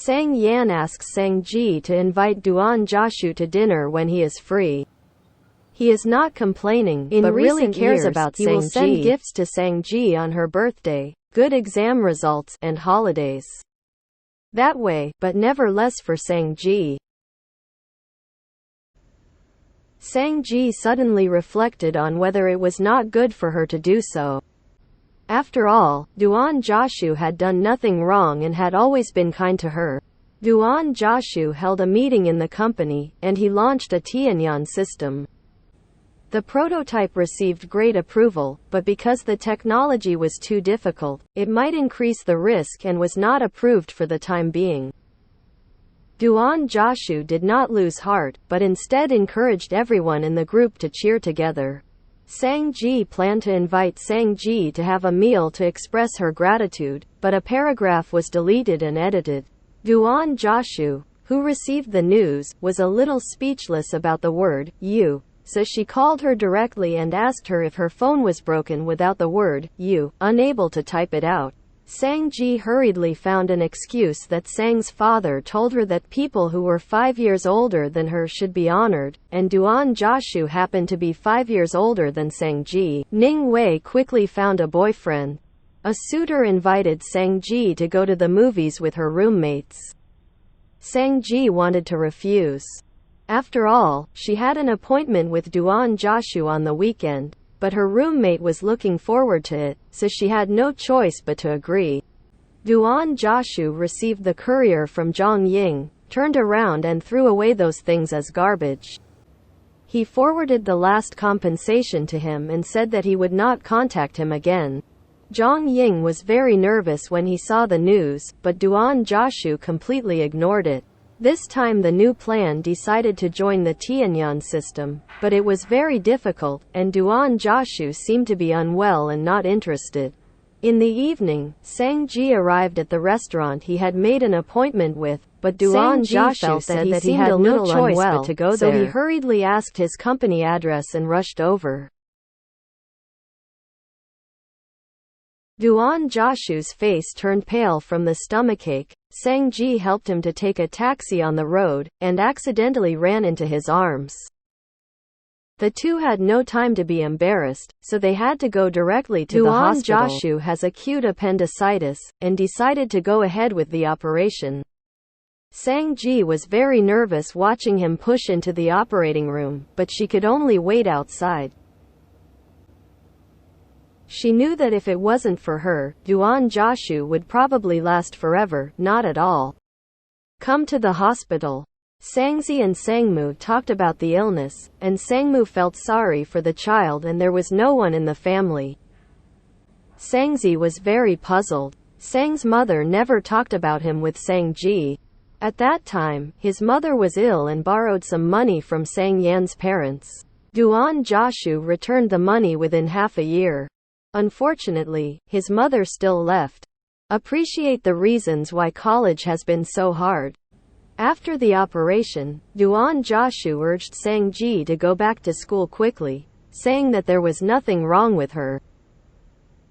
Sang Yan asks Sang Ji to invite Duan Joshu to dinner when he is free. He is not complaining, but really cares about Sang Ji. He will send gifts to Sang Ji on her birthday, good exam results, and holidays. That way, but never less for Sang Ji. Sang Ji suddenly reflected on whether it was not good for her to do so. After all, Duan Joshu had done nothing wrong and had always been kind to her. Duan Joshu held a meeting in the company, and he launched a Tianyan system. The prototype received great approval, but because the technology was too difficult, it might increase the risk and was not approved for the time being. Duan Joshu did not lose heart, but instead encouraged everyone in the group to cheer together. Sang Ji planned to invite Sang Ji to have a meal to express her gratitude, but a paragraph was deleted and edited. Duan Joshu, who received the news, was a little speechless about the word you, so she called her directly and asked her if her phone was broken without the word you, unable to type it out. Sang Ji hurriedly found an excuse that Sang's father told her that people who were 5 years older than her should be honored, and Duan Joshu happened to be 5 years older than Sang Ji. Ning Wei quickly found a boyfriend. A suitor invited Sang Ji to go to the movies with her roommates. Sang Ji wanted to refuse. After all, she had an appointment with Duan Joshu on the weekend, but her roommate was looking forward to it, so she had no choice but to agree. Duan Joshu received the courier from Zhang Ying, turned around and threw away those things as garbage. He forwarded the last compensation to him and said that he would not contact him again. Zhang Ying was very nervous when he saw the news, but Duan Joshu completely ignored it. This time the new plan decided to join the Tianyan system, but it was very difficult, and Duan Joshu seemed to be unwell and not interested. In the evening, Sang Ji arrived at the restaurant he had made an appointment with, but Duan Joshu said that he had no choice but to go there, so he hurriedly asked his company address and rushed over. Duan Joshu's face turned pale from the stomachache. Sang Ji helped him to take a taxi on the road, and accidentally ran into his arms. The two had no time to be embarrassed, so they had to go directly to the hospital. Duan Joshu has acute appendicitis, and decided to go ahead with the operation. Sang Ji was very nervous watching him push into the operating room, but she could only wait outside. She knew that if it wasn't for her, Duan Joshu would probably last forever, not at all. Come to the hospital. Sangzi and Sangmu talked about the illness, and Sangmu felt sorry for the child and there was no one in the family. Sangzi was very puzzled. Sang's mother never talked about him with Sang Ji. At that time, his mother was ill and borrowed some money from Sang Yan's parents. Duan Joshu returned the money within half a year. Unfortunately, his mother still left. Appreciate the reasons why college has been so hard. After the operation, Duan Joshu urged Sang Ji to go back to school quickly, saying that there was nothing wrong with her.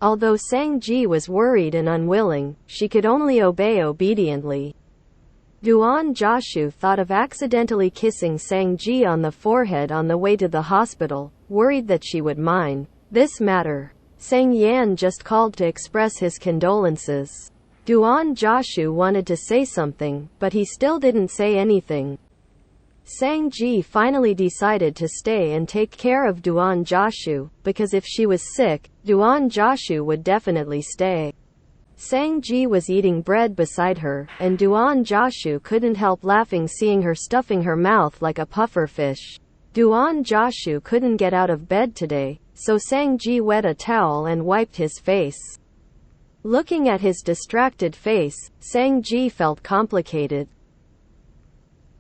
Although Sang Ji was worried and unwilling, she could only obey obediently. Duan Joshu thought of accidentally kissing Sang Ji on the forehead on the way to the hospital, worried that she would mind this matter. Sang Yan just called to express his condolences. Duan Joshu wanted to say something, but he still didn't say anything. Sang Ji finally decided to stay and take care of Duan Joshu, because if she was sick, Duan Joshu would definitely stay. Sang Ji was eating bread beside her, and Duan Joshu couldn't help laughing seeing her stuffing her mouth like a puffer fish. Duan Joshu couldn't get out of bed today, so Sang Ji wet a towel and wiped his face. Looking at his distracted face, Sang Ji felt complicated.